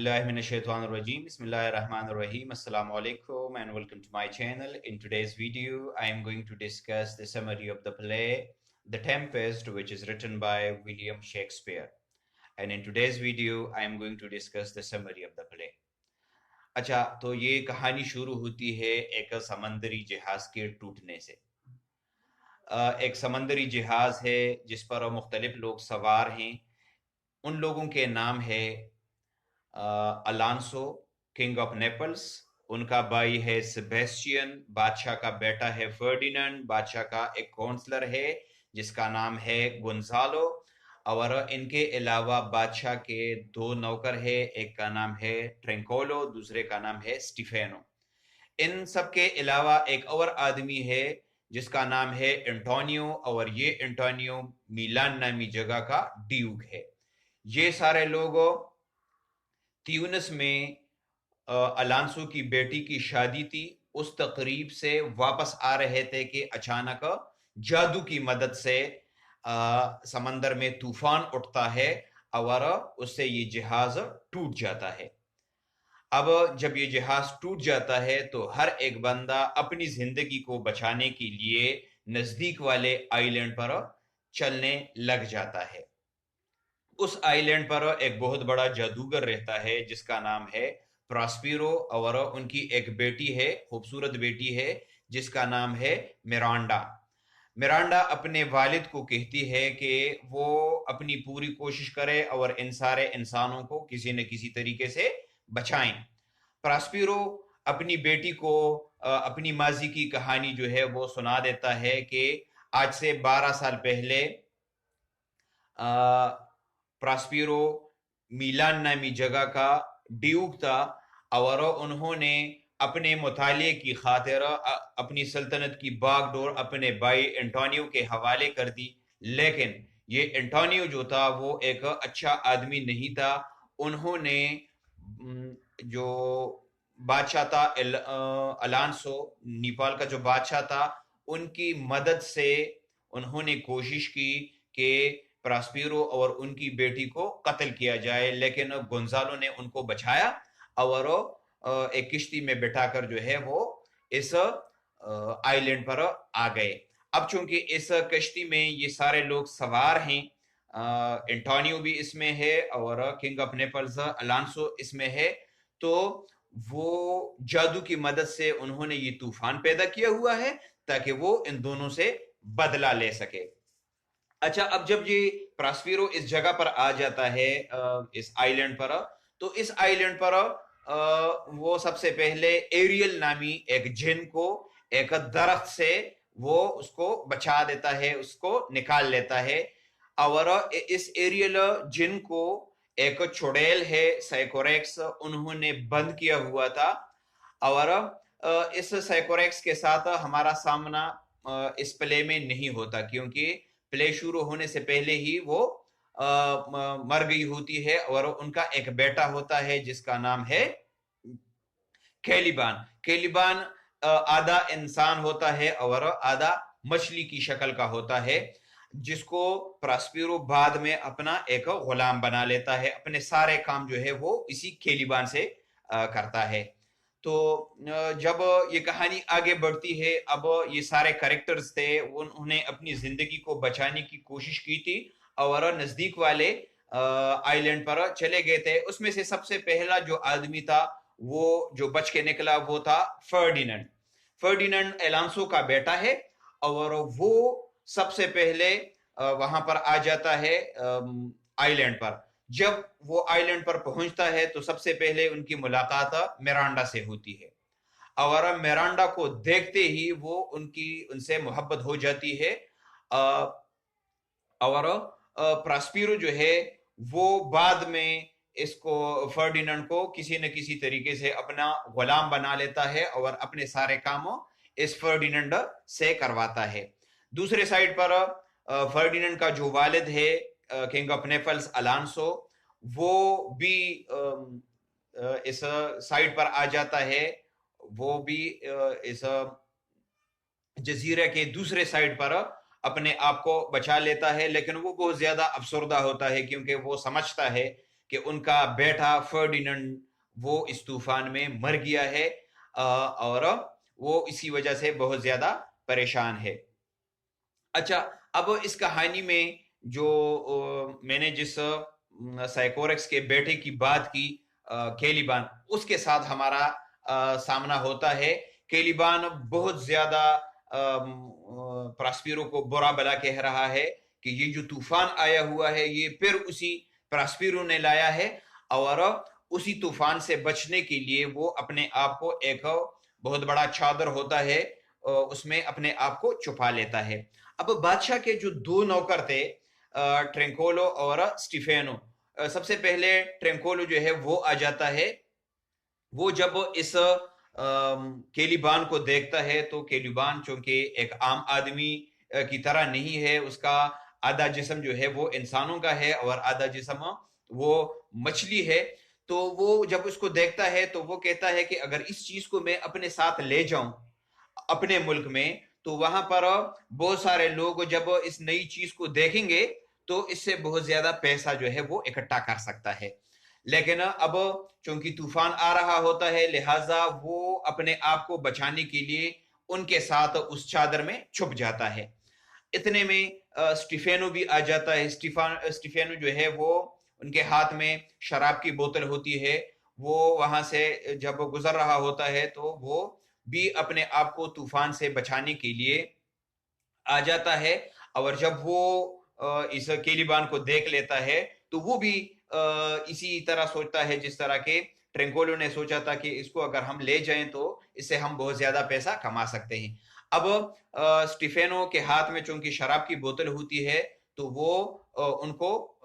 billahi minash shaitanir rajim. Bismillahir rahmanir rahim. Assalamu alaikum and welcome to my channel. In today's video, I am going to discuss the summary of the play The Tempest, which is written by William Shakespeare. And in today's video, I am going to discuss the summary of the play. अच्छा, तो ये कहानी शुरू होती है एक समंदरी जहाज के टूटने से। एक समंदरी जहाज है जिस पर मुख्तलिफ लोग सवार हैं। उन लोगों के नाम है अलांसो, किंग ऑफ नेपल्स, उनका भाई है सेबेस्टियन, बादशाह का बेटा है फर्डिनेंड, बादशाह का एक काउंसलर है जिसका नाम है गोंजालो, और इनके अलावा बादशाह के दो नौकर है, एक का नाम है ट्रेंकोलो, दूसरे का नाम है स्टीफेनो। इन सब के अलावा एक और आदमी है जिसका नाम है एंटोनियो, और ये एंटोनियो मिलान नामी जगह का ड्यूक है। ये सारे लोग ट्यूनिस में अलांसो की बेटी की शादी थी, उस तकरीब से वापस आ रहे थे कि अचानक जादू की मदद से समंदर में तूफान उठता है और उससे ये जहाज टूट जाता है। अब जब ये जहाज टूट जाता है तो हर एक बंदा अपनी जिंदगी को बचाने के लिए नजदीक वाले आइलैंड पर चलने लग जाता है। उस आइलैंड पर एक बहुत बड़ा जादूगर रहता है जिसका नाम है प्रॉस्पेरो, और उनकी एक बेटी है, खूबसूरत बेटी है जिसका नाम है मिरांडा। मिरांडा अपने वालिद को कहती है कि वो अपनी पूरी कोशिश करे और इन सारे इंसानों को किसी न किसी तरीके से बचाएं। प्रॉस्पेरो अपनी बेटी को अपनी माजी की कहानी जो है वो सुना देता है कि आज से 12 साल पहले प्रॉस्पेरो मिलान नामी जगह का ड्यूक था, और उन्होंने अपने मुताले की खातिर अपनी सल्तनत की बागडोर अपने भाई एंटोनियो के हवाले कर दी। लेकिन ये एंटोनियो जो था वो एक अच्छा आदमी नहीं था। उन्होंने जो बादशाह था अलांसो, नेपाल का जो बादशाह था, उनकी मदद से उन्होंने कोशिश की कि प्रॉस्पेरो और उनकी बेटी को कत्ल किया जाए, लेकिन गोंजालो ने उनको बचाया और एक किश्ती में बिठाकर जो है वो इस आइलैंड पर आ गए। अब चूंकि इस कश्ती में ये सारे लोग सवार हैं, एंटोनियो भी इसमें है और किंग ऑफ नेपल्स अलांसो इसमें है, तो वो जादू की मदद से उन्होंने ये तूफान पैदा किया हुआ है ताकि वो इन दोनों से बदला ले सके। अच्छा, अब जब ये प्रॉस्पेरो इस जगह पर आ जाता है, इस आइलैंड पर, तो इस आइलैंड पर वो सबसे पहले एरियल नामी एक जिन को एक दरख्त से वो उसको बचा देता है, उसको निकाल लेता है, और इस एरियल जिन को एक चुड़ैल है साइकोरेक्स, उन्होंने बंद किया हुआ था। और इस साइकोरेक्स के साथ हमारा सामना इस प्ले में नहीं होता, क्योंकि प्ले शुरू होने से पहले ही वो मर गई होती है, और उनका एक बेटा होता है जिसका नाम है कैलिबान। कैलिबान आधा इंसान होता है और आधा मछली की शक्ल का होता है, जिसको प्रॉस्पेरो बाद में अपना एक गुलाम बना लेता है। अपने सारे काम जो है वो इसी कैलिबान से करता है। तो जब ये कहानी आगे बढ़ती है, अब ये सारे कैरेक्टर्स थे, उन्होंने अपनी जिंदगी को बचाने की कोशिश की थी और नजदीक वाले आइलैंड पर चले गए थे। उसमें से सबसे पहला जो आदमी था वो जो बच के निकला वो था फर्डिनेंड। फर्डिनेंड अलांसो का बेटा है, और वो सबसे पहले वहां पर आ जाता है आइलैंड पर। जब वो आइलैंड पर पहुंचता है तो सबसे पहले उनकी मुलाकात मिरांडा से होती है, और मिरांडा को देखते ही वो उनसे मोहब्बत हो जाती है। और प्रॉस्पेरो जो है वो बाद में इसको फर्डिनेंड को किसी न किसी तरीके से अपना गुलाम बना लेता है और अपने सारे कामों इस फर्डिनेंड से करवाता है। दूसरे साइड पर फर्डिनेंड का जो वालिद है किंग ऑफ नेपल्स अलांसो, वो भी इस साइड पर आ जाता है। वो भी इस जजीरे के दूसरे साइड पर अपने आप को बचा लेता है, लेकिन वो बहुत ज्यादा अफसरदा होता है क्योंकि वो समझता है کہ ان کا بیٹا فرڈیننڈ وہ اس طوفان میں مر گیا ہے اور وہ اسی وجہ سے بہت زیادہ پریشان ہے۔ اچھا، اب اس کہانی میں جو میں نے جس سائکورکس کے بیٹے کی بات کی کیلیبان، اس کے ساتھ ہمارا سامنا ہوتا ہے۔ کیلیبان بہت زیادہ پراسپیرو کو برا بلا کہہ رہا ہے کہ یہ جو طوفان آیا ہوا ہے یہ پھر اسی پراسپیرو نے لایا ہے، اور اسی طوفان سے بچنے کے لیے وہ اپنے آپ کو ایک بہت بڑا چادر ہوتا ہے اس میں اپنے آپ کو چھپا لیتا ہے۔ اب بادشاہ کے جو دو نوکر تھے ٹرینکولو اور سٹیفینو، سب سے پہلے ٹرینکولو جو ہے وہ آ جاتا ہے۔ وہ جب اس کیلیبان کو دیکھتا ہے تو کیلیبان چونکہ ایک عام آدمی کی طرح نہیں ہے، اس کا آدھا جسم جو ہے وہ انسانوں کا ہے اور آدھا جسم وہ مچھلی ہے، تو وہ جب اس کو دیکھتا ہے تو وہ کہتا ہے کہ اگر اس چیز کو میں اپنے ساتھ لے جاؤں اپنے ملک میں تو وہاں پر بہت سارے لوگ جب اس نئی چیز کو دیکھیں گے تو اس سے بہت زیادہ پیسہ جو ہے وہ اکٹھا کر سکتا ہے۔ لیکن اب چونکہ طوفان آ رہا ہوتا ہے لہٰذا وہ اپنے آپ کو بچانے کے لیے ان کے ساتھ اس چادر میں چھپ جاتا ہے۔ اتنے میں سٹیفینو بھی آ جاتا ہے۔ سٹیفینو جو ہے وہ ان کے ہاتھ میں شراب کی بوتل ہوتی ہے، وہ وہاں سے جب گزر رہا ہوتا ہے تو وہ بھی اپنے آپ کو طوفان سے بچانے کے لیے آ جاتا ہے، اور جب وہ اس کیلیبان کو دیکھ لیتا ہے تو وہ بھی اسی طرح سوچتا ہے جس طرح کہ ٹرینکولو نے سوچا تھا کہ اس کو اگر ہم لے جائیں تو اس سے ہم بہت زیادہ پیسہ کما سکتے ہیں۔ اب سٹیفینو کے ہاتھ میں چونکہ شراب کی بوتل ہوتی ہے تو وہ ان کو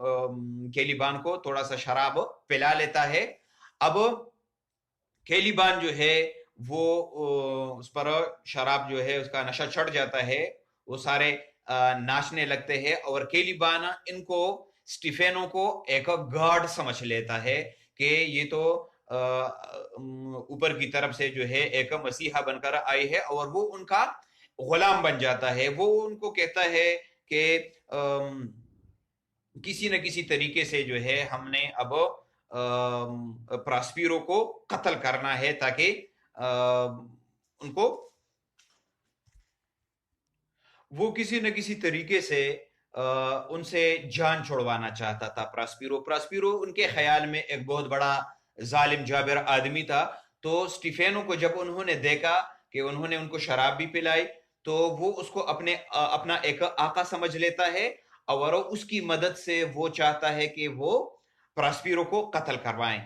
کیلیبان کو تھوڑا سا شراب پلا لیتا ہے۔ اب کیلیبان جو ہے وہ اس پر شراب جو ہے اس کا نشہ چڑھ جاتا ہے، وہ سارے ناچنے لگتے ہیں، اور کیلیبان ان کو سٹیفینو کو ایک گارڈ سمجھ لیتا ہے کہ یہ تو اوپر کی طرف سے جو ہے ایک مسیحا بن کر آئی ہے، اور وہ ان کا غلام بن جاتا ہے۔ وہ ان کو کہتا ہے کہ کسی نہ کسی طریقے سے جو ہے ہم نے اب پراسپیرو کو قتل کرنا ہے تاکہ ان کو وہ کسی نہ کسی طریقے سے ان سے جان چھڑوانا چاہتا تھا۔ پراسپیرو ان کے خیال میں ایک بہت بڑا ظالم جابر آدمی تھا، تو سٹیفینو کو جب انہوں نے دیکھا کہ انہوں نے ان کو شراب بھی پلائی تو وہ اس کو اپنا ایک آقا سمجھ لیتا ہے، اور اس کی مدد سے وہ چاہتا ہے کہ وہ پراسپیرو کو قتل کروائیں۔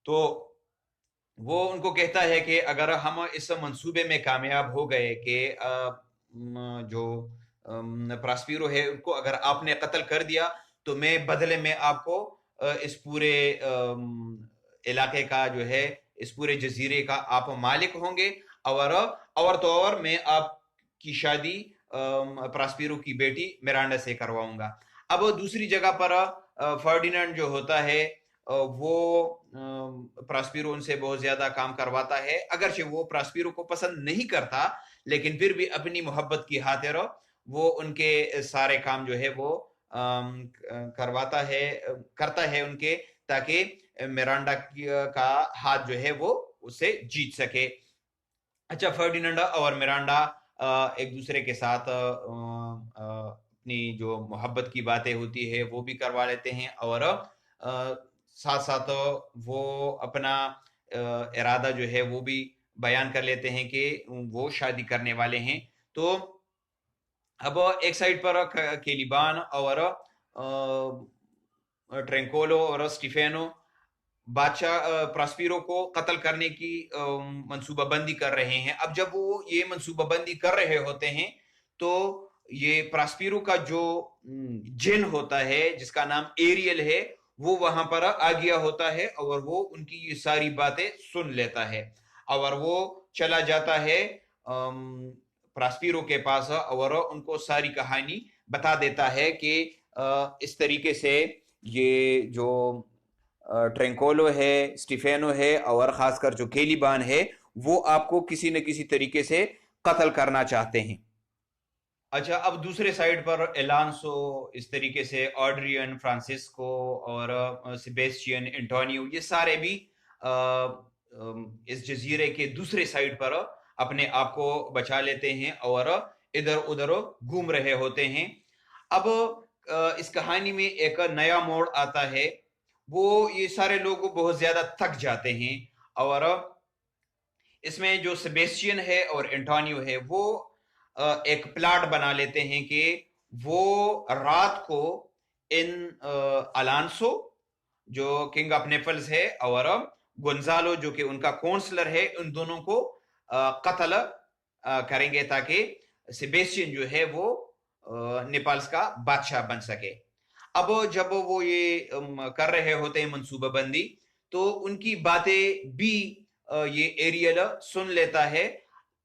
تو وہ ان کو کہتا ہے کہ اگر ہم اس منصوبے میں کامیاب ہو گئے کہ جو پراسپیرو ہے ان کو اگر آپ نے قتل کر دیا تو میں بدلے میں آپ کو اس پورے علاقے کا جو ہے اس پورے جزیرے کا آپ مالک ہوں گے، اور تو اور میں آپ کی شادی پراسپیرو کی بیٹی میرانڈا سے کرواؤں گا۔ اب دوسری جگہ پر فرڈیننڈ جو ہوتا ہے وہ پراسپیرو ان سے بہت زیادہ کام کرواتا ہے، اگرچہ وہ پراسپیرو کو پسند نہیں کرتا لیکن پھر بھی اپنی محبت کی خاطر وہ ان کے سارے کام جو ہے وہ کرتا ہے ان کے، تاکہ میرانڈا کا ہاتھ جو ہے وہ اسے جیت سکے۔ اچھا، فرڈیننڈ اور میرانڈا ایک دوسرے کے ساتھ اپنی جو محبت کی باتیں ہوتی ہے وہ بھی کروا لیتے ہیں، اور ساتھ ساتھ وہ اپنا ارادہ جو ہے وہ بھی بیان کر لیتے ہیں کہ وہ شادی کرنے والے ہیں۔ تو اب ایک سائڈ پر کیلیبان اور ٹرینکولو اور سٹیفینو بادشاہ پراسپیرو کو قتل کرنے کی منصوبہ بندی کر رہے ہیں۔ اب جب وہ یہ منصوبہ بندی کر رہے ہوتے ہیں تو یہ پراسپیرو کا جو جن ہوتا ہے جس کا نام ایریل ہے وہ وہاں پر آ گیا ہوتا ہے، اور وہ ان کی یہ ساری باتیں سن لیتا ہے، اور وہ چلا جاتا ہے پراسپیرو کے پاس اور ان کو ساری کہانی بتا دیتا ہے کہ اس طریقے سے یہ جو ٹرینکولو ہے، سٹیفینو ہے، اور خاص کر جو کیلیبان ہے وہ آپ کو کسی نہ کسی طریقے سے قتل کرنا چاہتے ہیں۔ अच्छा, अब दूसरे साइड पर एलांसो, इस तरीके से ऑड्रियन, फ्रांसिस्को और सेबेस्टियन, एंटोनियो, ये सारे भी इस जजीरे के दूसरे साइड पर अपने आप को बचा लेते हैं और इधर उधर घूम रहे होते हैं। अब इस कहानी में एक नया मोड़ आता है। वो ये सारे लोग बहुत ज्यादा थक जाते हैं और इसमें जो सेबेस्टियन है और एंटोनियो है वो एक प्लाट बना लेते हैं कि वो रात को इन अलांसो जो किंग ऑफ नेपल्स है और गोंजालो जो कि उनका काउंसलर है, उन दोनों को कत्ल करेंगे ताकि सेबेस्टियन जो है वो नेपाल्स का बादशाह बन सके। अब जब वो ये कर रहे होते हैं मंसूबाबंदी, तो उनकी बातें भी ये एरियल सुन लेता है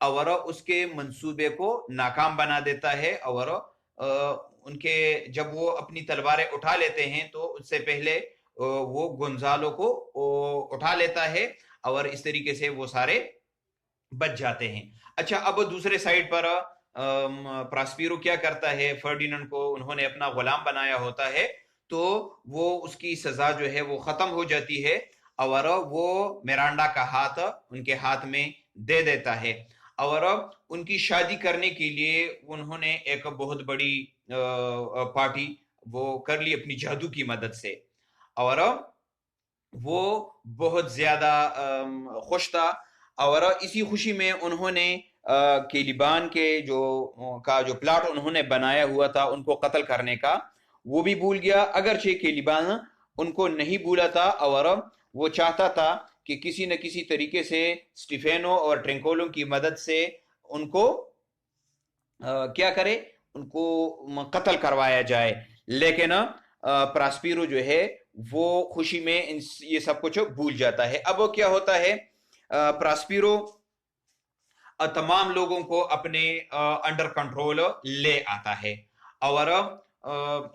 और उसके मंसूबे को नाकाम बना देता है और उनके जब वो अपनी तलवारें उठा लेते हैं तो उससे पहले वो गोंजालो को उठा लेता है और इस तरीके से वो सारे बच जाते हैं। अच्छा, अब दूसरे साइड पर प्रास्पीरो क्या करता है, फर्डिनेंड को उन्होंने अपना गुलाम बनाया होता है, तो वो उसकी सजा जो है वो खत्म हो जाती है और वो मिरांडा का हाथ उनके हाथ में दे देता है और उनकी शादी करने के लिए उन्होंने एक बहुत बड़ी पार्टी वो कर ली अपनी जादू की मदद से और वो बहुत ज्यादा खुश था और इसी खुशी में उन्होंने केलिबान के जो प्लाट उन्होंने बनाया हुआ था उनको कत्ल करने का वो भी भूल गया, अगरचे केलिबान उनको नहीं भूला था और वो चाहता था कि किसी न किसी तरीके से स्टीफेनो और ट्रेंकोलो की मदद से उनको क्या करे, उनको कत्ल करवाया जाए। लेकिन प्रास्पीरो जो है वो खुशी में ये सब कुछ भूल जाता है। अब क्या होता है, प्रास्पीरो तमाम लोगों को अपने अंडर कंट्रोल ले आता है और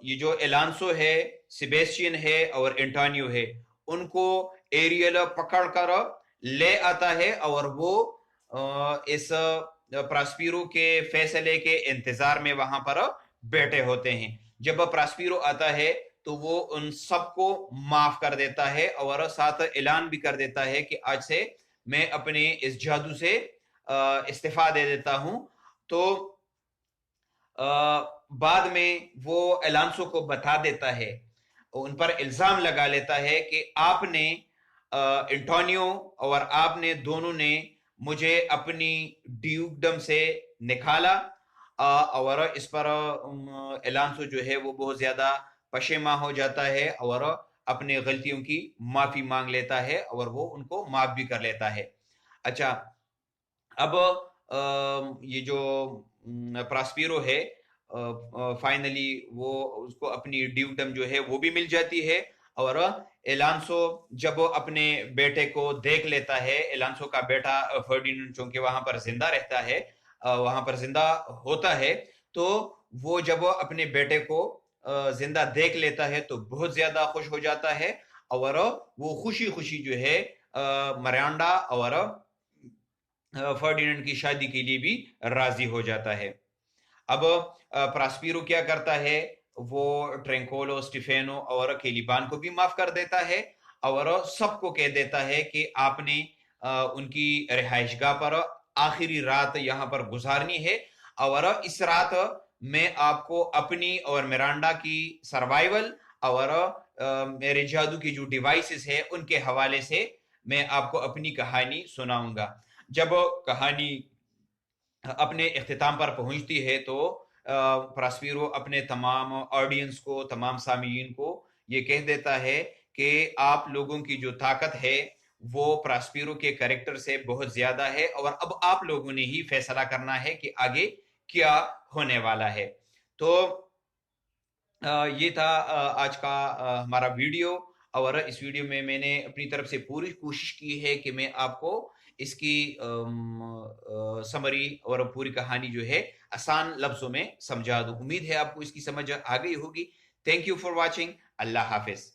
ये जो एलांसो है, सेबेस्टियन है और एंटोनियो है, उनको एरियल पकड़कर ले आता है और वो इस प्रास्पीरो के फैसले के इंतजार में वहां पर बैठे होते हैं। जब प्रास्पीरो आता है तो वो उन सबको माफ कर देता है और साथ ऐलान भी कर देता है कि आज से मैं अपने इस जादू से इस्तीफा दे देता हूं। तो बाद में वो एलांसो को बता देता है, उन पर इल्जाम लगा लेता है कि आपने एंटोनियो और आपने दोनों ने मुझे अपनी ड्यूकडम से निकाला और इस पर एलांसो जो है वो बहुत ज्यादा पशेमा हो जाता है और अपने गलतियों की माफी मांग लेता है और वो उनको माफ भी कर लेता है। अच्छा, अब ये जो प्रास्पीरो है फाइनली वो उसको अपनी ड्यूकडम जो है वो भी मिल जाती है और एलांसो जब अपने बेटे को देख लेता है, एलांसो का बेटा फर्डिनेंड चूंकि वहां पर जिंदा रहता है, वहां पर जिंदा होता है, तो वो जब अपने बेटे को जिंदा देख लेता है तो बहुत ज्यादा खुश हो जाता है और वो खुशी खुशी जो है मिरांडा और फर्डिनेंड की शादी के लिए भी राजी हो जाता है। अब प्रास्पीरो क्या करता है, वो ट्रेंकोलो, स्टीफेनो और केलिबान को भी माफ कर देता है और सबको कह देता है कि आपने उनकी रिहाइशगाह पर आखिरी रात यहां पर गुजारनी है और इस रात मैं आपको अपनी और मिरांडा की सर्वाइवल और मेरे जादू की जो डिवाइसेस है उनके हवाले से मैं आपको अपनी कहानी सुनाऊंगा। जब कहानी अपने इख्तिताम पर पहुंचती है तो प्रास्पीरो अपने तमाम ऑडियंस को, तमाम सामीयीन को ये कह देता है कि आप लोगों की जो ताकत है वो प्रास्पीरो के कैरेक्टर से बहुत ज्यादा है और अब आप लोगों ने ही फैसला करना है कि आगे क्या होने वाला है। तो ये था आज का हमारा वीडियो और इस वीडियो में मैंने अपनी तरफ से पूरी कोशिश की है कि मैं आपको इसकी समरी और पूरी कहानी जो है आसान लफ्जों में समझा दूं। उम्मीद है आपको इसकी समझ आ गई होगी। Thank you for watching. Allah Hafiz.